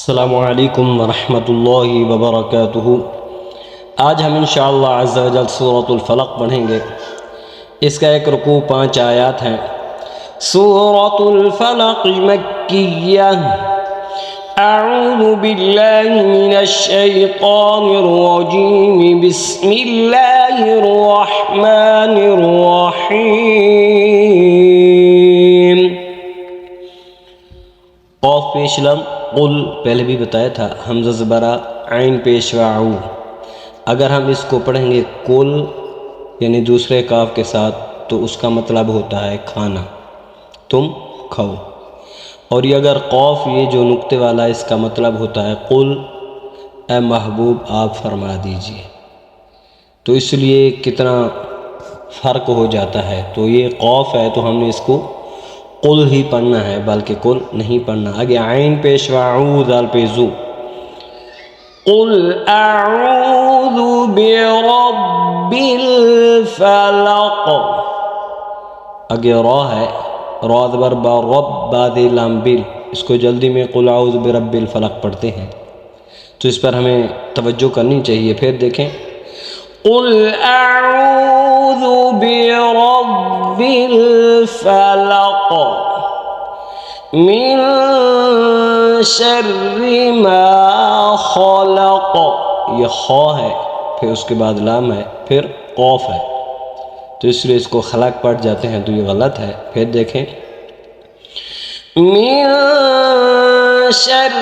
السلام علیکم ورحمۃ اللہ وبرکاتہ۔ آج ہم انشاءاللہ عز و جل سورۃ الفلق پڑھیں گے۔ اس کا ایک رکوع 5 آیات ہیں۔ سورۃ الفلق مکیہ، اعوذ باللہ من الشیطان الرجیم، بسم اللہ الرحمن الرحیم۔ قاف پیش لم، قل پہلے بھی بتایا تھا، حمزہ زبرہ، عین پیشوا عو۔ اگر ہم اس کو پڑھیں گے کل یعنی دوسرے کاف کے ساتھ تو اس کا مطلب ہوتا ہے کھانا، تم کھاؤ۔ اور یہ اگر قاف یہ جو نقطے والا اس کا مطلب ہوتا ہے قل، اے محبوب آپ فرما دیجئے۔ تو اس لیے کتنا فرق ہو جاتا ہے۔ تو یہ قاف ہے تو ہم نے اس کو قل ہی پڑھنا ہے، بلکہ قل نہیں پڑھنا۔ آگے عین پیشوا عو، دال پیزو، قل اعوذ برب الفلق۔ آگے را ہے، را زبر با، رب باد لام بل، اس کو جلدی میں قل اعوذ برب الفلق پڑھتے ہیں، تو اس پر ہمیں توجہ کرنی چاہیے۔ پھر دیکھیں، قل اعوذ برب الفلق من شر ما خلق۔ یہ خا ہے، پھر اس کے بعد لام ہے، پھر قاف ہے، تو اس لیے اس کو خلق پڑھ جاتے ہیں، تو یہ غلط ہے۔ پھر دیکھیں، من شر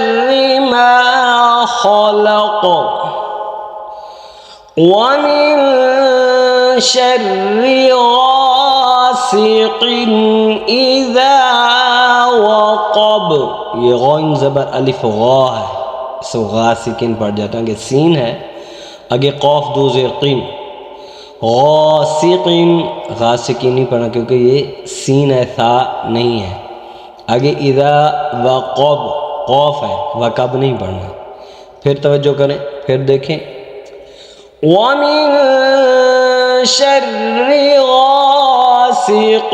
ما خلق ومن شر غاسق اذا وقب۔ یہ غین زبر الف غا ہے، اس کو غاسقین پڑھ جاتا ہے۔ آگے سین ہے، آگے قاف دو زیر قین، غاسقین، غاسقین نہیں پڑھنا کیونکہ یہ سین ہے، ثا نہیں ہے۔ آگے اذا وقب، قاف ہے، وقب نہیں پڑھنا۔ پھر توجہ کریں، پھر دیکھیں، وَمِن شَرِّ غَاسِقٍ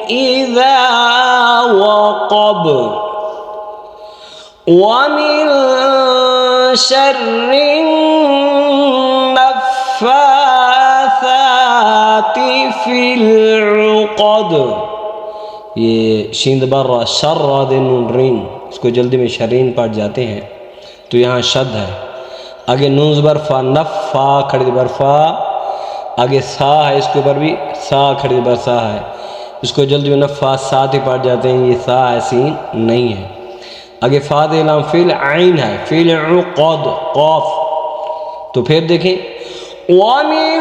إِذَا وَقَبَ وَمِن شَرِّ النَّفَّاثَاتِ فِي الْعُقَدِ۔ یہ شین بر شر راد نون رین، اس کو جلدی میں شرین پڑھ جاتے ہیں، تو یہاں شد ہے۔ آگے نون زبر فا، نفا کھڑی زبر فا، آگے سا ہے، اس کے اوپر بھی سا کھڑی زبر سا ہے، اس کو جلدی میں نفا ساتھ ہی پڑھ جاتے ہیں، یہ سا ہے، سین نہیں ہے۔ آگے فا دے لام فیل عین ہے، فیل عقد، قاف۔ تو پھر دیکھیں، وَمِن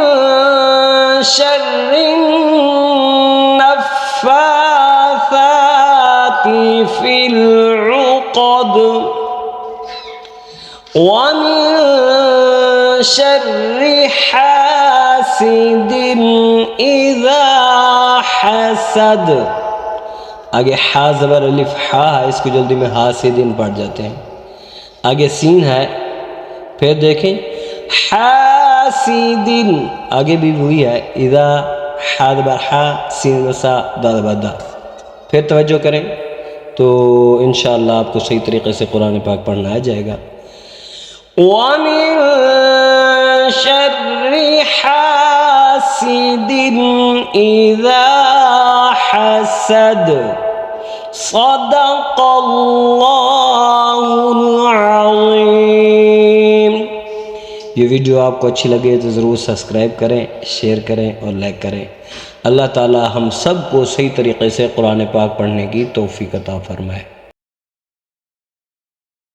شَرِّ النَّفَّاثَاتِ فِي الْعُقَدِ وَمِن شَرِّ حَاسِدٍ إِذَا حَسَدَ۔ آگے حا زبر الف حا ہے، اس کو جلدی میں حاسدین پڑھ جاتے ہیں۔ آگے سین ہے، پھر دیکھیں، حاسدین، آگے بھی وہی ہے، اذا حا زبر حا، سین وسا، دا زبر دا۔ پھر توجہ کریں تو انشاءاللہ آپ کو صحیح طریقے سے قرآن پاک پڑھنا آ جائے گا۔ وَمِن شَرِّ حَاسِدٍ إِذَا حَسَدَ۔ صدق اللہ العظیم۔ یہ ویڈیو آپ کو اچھی لگے تو ضرور سبسکرائب کریں، شیئر کریں اور لائک کریں۔ اللہ تعالی ہم سب کو صحیح طریقے سے قرآن پاک پڑھنے کی توفیق عطا فرمائے۔